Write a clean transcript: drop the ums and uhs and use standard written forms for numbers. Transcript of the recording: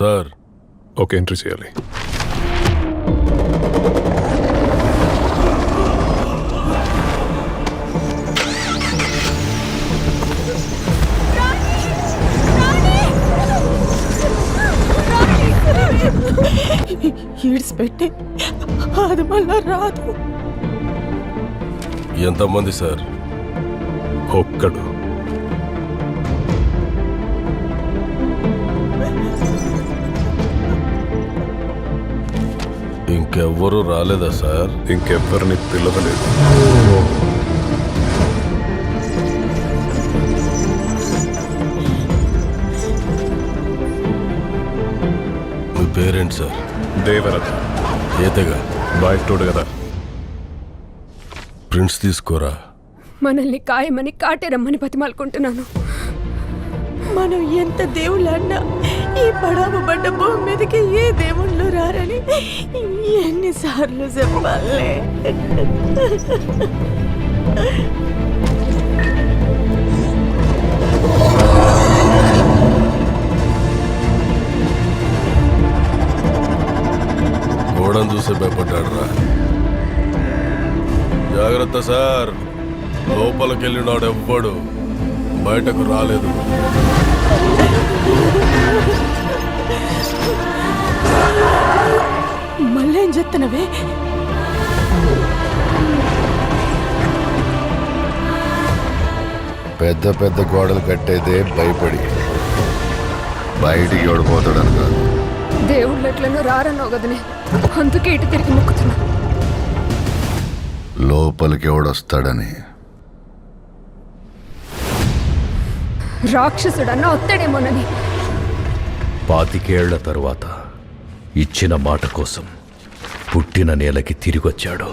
Sir. Okay, entry చేయాలి. ఈడ్చిపెట్టి అది మళ్ళా రాదు. ఎంతమంది సార్? ఒక్కడు. ఇంకెవ్వరూ రాలేదా సార్? ఇంకెవ్వరిని పిలవలేదు. మీ పేరేంటి సార్? దేవరథ. ఏతగా బయటోడు కదా. ప్రిన్స్ తీసుకోరా. మనల్ని కాయమని కాటేరమ్మని బతిమాలుకుంటున్నాను. మనం ఎంత దేవుళ్ళన్నా ఈ పడావ పడ్డ భూమి మీదకి ఏ దేవుళ్ళు రారని ఎన్నిసార్లు చెప్పాలే. గోడను చూసే భయపడ్డాడు రా. జాగ్రత్త సార్, లోపలికెళ్ళినాడు ఎవ్వడు బయటకు రాలేదు. మళ్ళేం చెప్తున్నావే? పెద్ద పెద్ద గోడలు కట్టేదే భయపడి, బయటికి ఓడిపోతాడని కాదు. దేవుళ్ళు ఎట్లనో రారన్నావు కదనే, అందుకే ఇటు తిరిగి మొక్కుతున్నా. లోపలికి ఎవడొస్తాడని. రాక్షసుడన్నా వస్తాడేమోనని. 25 ఏళ్ల తరువాత ఇచ్చిన మాట కోసం పుట్టిన నేలకి తిరిగొచ్చాడు.